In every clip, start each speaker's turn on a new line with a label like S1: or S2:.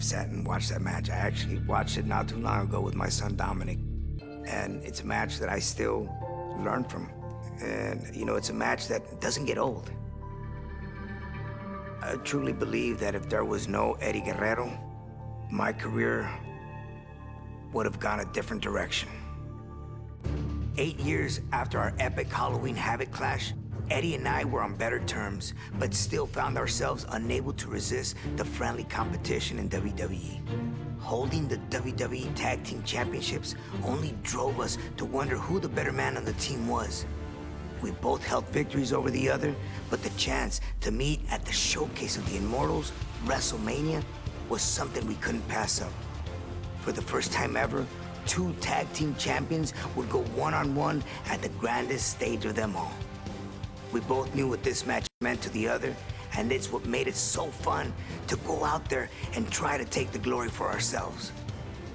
S1: sat and watched that match. I actually watched it not too long ago with my son Dominic. And it's a match that I still learn from. And, you know, it's a match that doesn't get old. I truly believe that if there was no Eddie Guerrero, my career would have gone a different direction. 8 years after our epic Halloween Havoc clash, Eddie and I were on better terms, but still found ourselves unable to resist the friendly competition in WWE. Holding the WWE Tag Team Championships only drove us to wonder who the better man on the team was. We both held victories over the other, but the chance to meet at the showcase of the Immortals, WrestleMania, was something we couldn't pass up. For the first time ever, two tag team champions would go one-on-one at the grandest stage of them all. We both knew what this match meant to the other, and it's what made it so fun to go out there and try to take the glory for ourselves.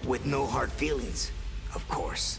S1: With no hard feelings, of course.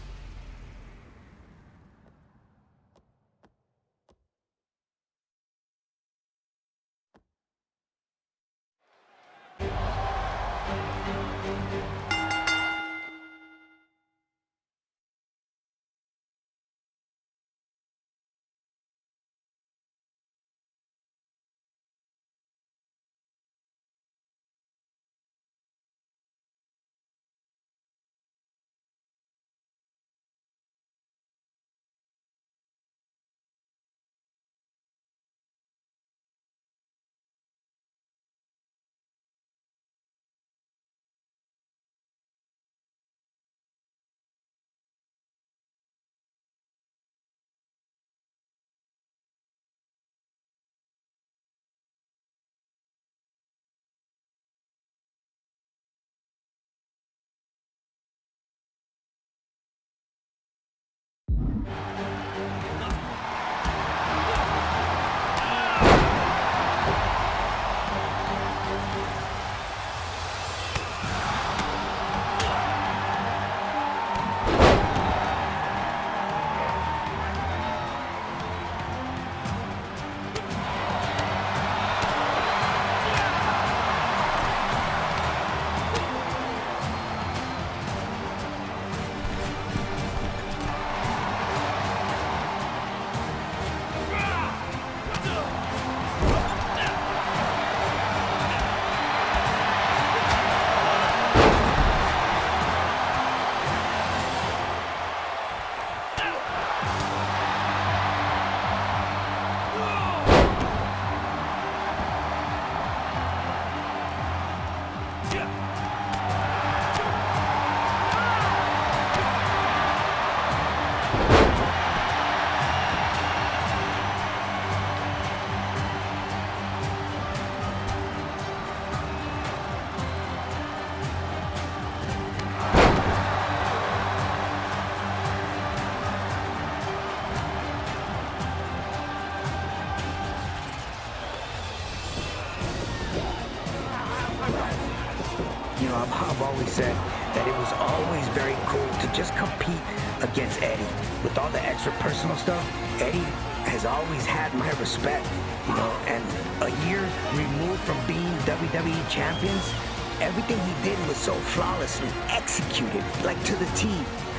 S1: I've always said that it was always very cool to just compete against Eddie. With all the extra personal stuff, Eddie has always had my respect, you know, and a year removed from being WWE champions, everything he did was so flawlessly executed, like to the T.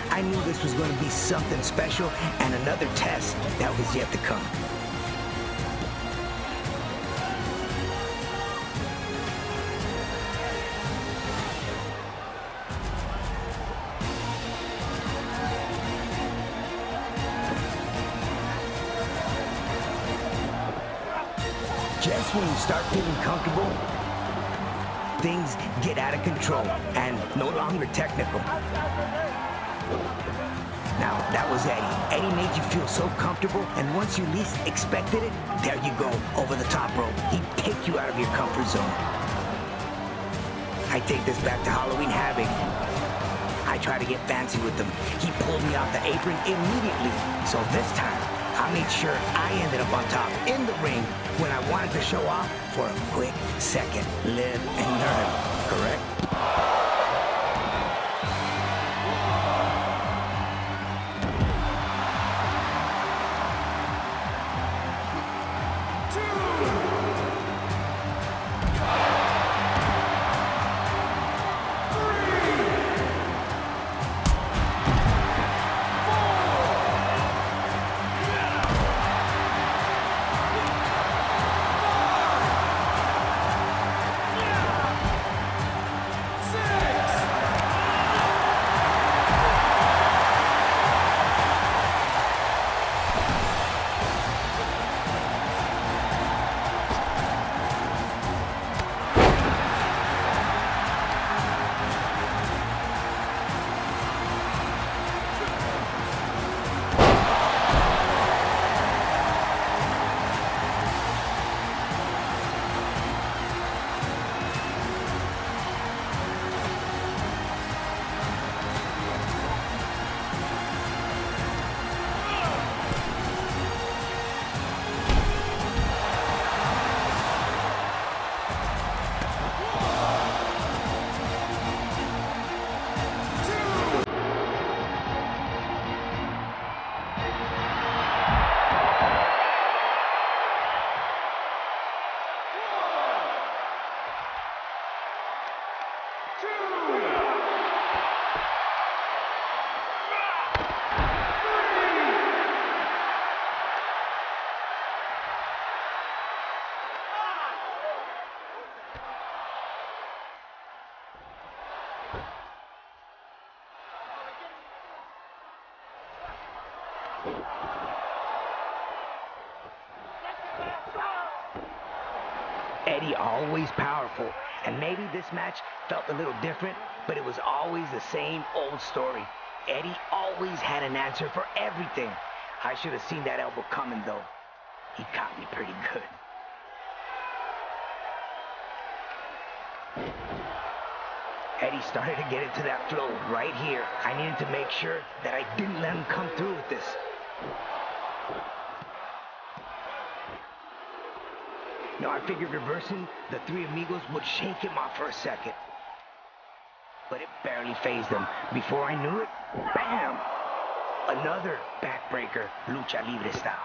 S1: I knew this was going to be something special and another test that was yet to come. Just when you start feeling comfortable, things get out of control and no longer technical. Now, that was Eddie. Eddie made you feel so comfortable, and once you least expected it, there you go, over the top rope. He'd take you out of your comfort zone. I take this back to Halloween Havoc. I try to get fancy with him. He pulled me off the apron immediately, so this time, I made sure I ended up on top in the ring when I wanted to show off for a quick second. Live and learn, correct? Eddie always powerful, and maybe this match felt a little different, but it was always the same old story. Eddie always had an answer for everything. I should have seen that elbow coming, though. He caught me pretty good. Eddie started to get into that flow right here. I needed to make sure that I didn't let him come through with this. No, I figured reversing the Three Amigos would shake him off for a second. But it barely fazed him. Before I knew it, bam! Another backbreaker, lucha libre style.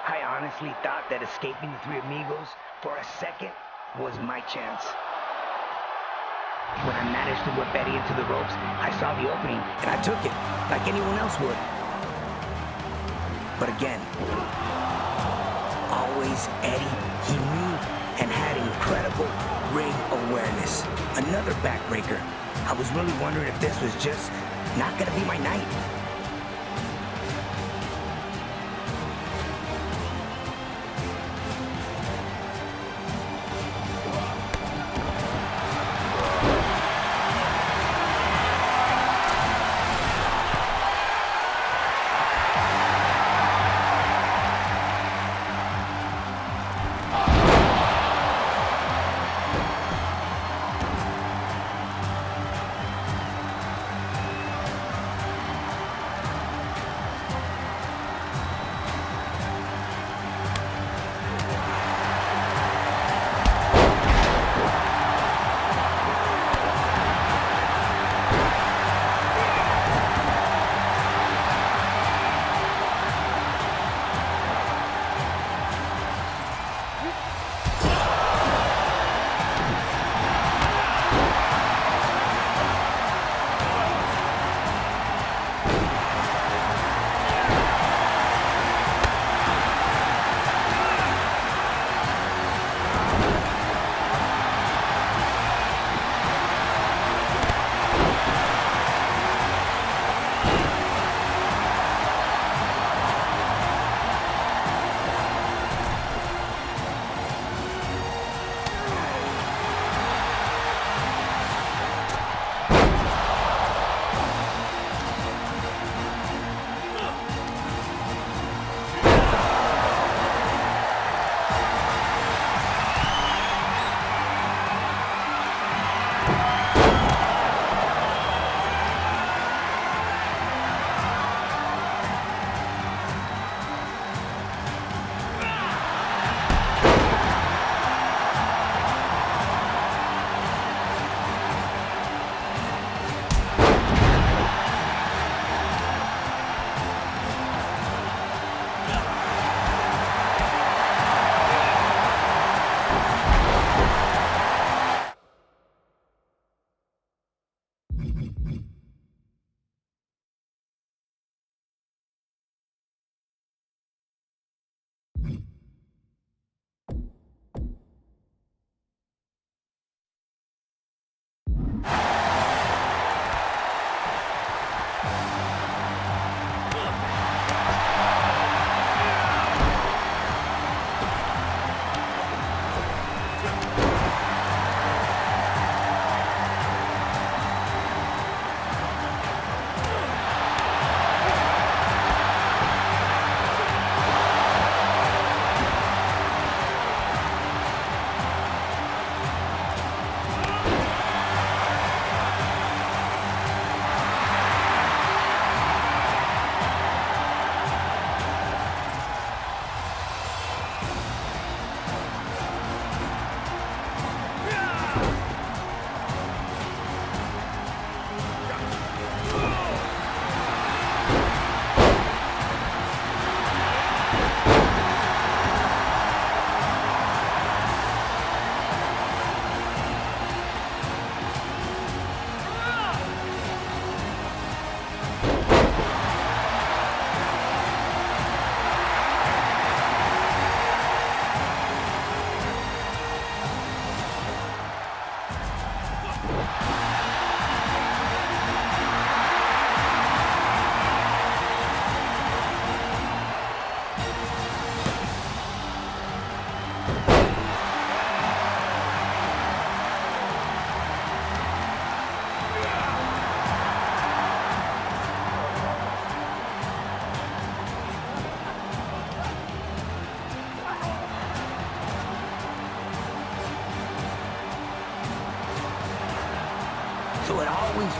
S1: I honestly thought that escaping the Three Amigos for a second was my chance. When I managed to whip Eddie into the ropes, I saw the opening and I took it like anyone else would. But again, always Eddie, he knew and had incredible ring awareness. Another backbreaker. I was really wondering if this was just not gonna be my night.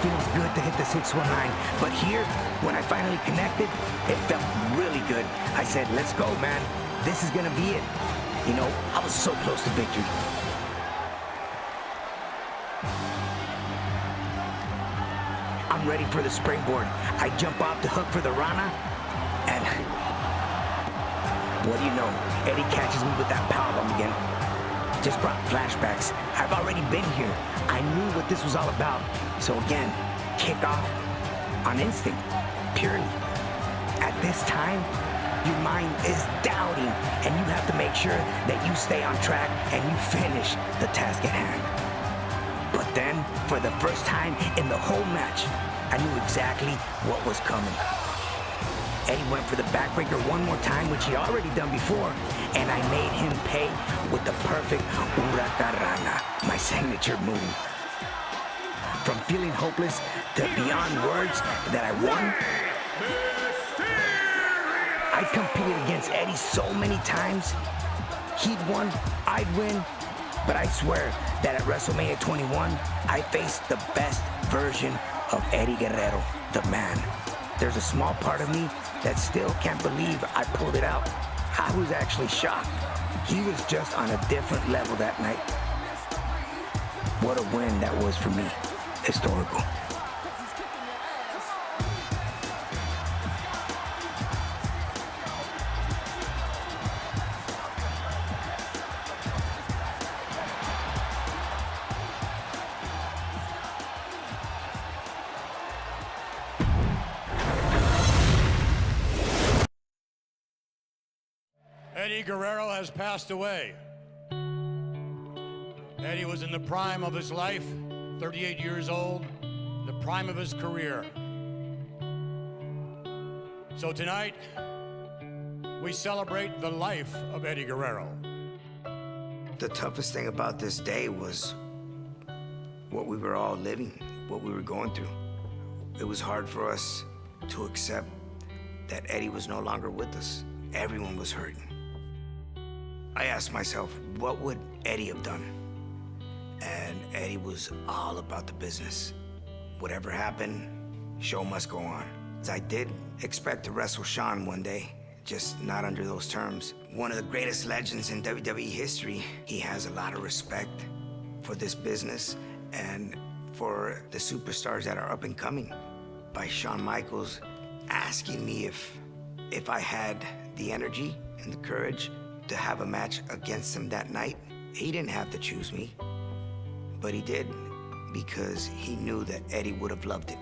S1: feels good to hit the 619, but here, when I finally connected, it felt really good. I said, let's go, man. This is gonna be it. You know, I was so close to victory. I'm ready for the springboard. I jump off the hook for the Rana, and what do you know? Eddie catches me with that powerbomb again. Just brought flashbacks. I've already been here. I knew what this was all about. So again, kick off on instinct, purely. At this time, your mind is doubting, and you have to make sure that you stay on track and you finish the task at hand. But then, for the first time in the whole match, I knew exactly what was coming. Eddie went for the backbreaker one more time, which he already done before, and I made him pay with the perfect Huracarana, my signature move. From feeling hopeless to beyond words that I won, I competed against Eddie so many times. He'd won, I'd win, but I swear that at WrestleMania 21, I faced the best version of Eddie Guerrero, the man. There's a small part of me that still can't believe I pulled it out. I was actually shocked. He was just on a different level that night. What a win that was for me. Historical.
S2: Eddie Guerrero has passed away. Eddie was in the prime of his life, 38 years old, the prime of his career. So tonight, we celebrate the life of Eddie Guerrero.
S1: The toughest thing about this day was what we were all living, what we were going through. It was hard for us to accept that Eddie was no longer with us. Everyone was hurting. I asked myself, what would Eddie have done? And Eddie was all about the business. Whatever happened, show must go on. I did expect to wrestle Shawn one day, just not under those terms. One of the greatest legends in WWE history. He has a lot of respect for this business and for the superstars that are up and coming. By Shawn Michaels asking me if I had the energy and the courage to have a match against him that night. He didn't have to choose me, but he did because he knew that Eddie would have loved it.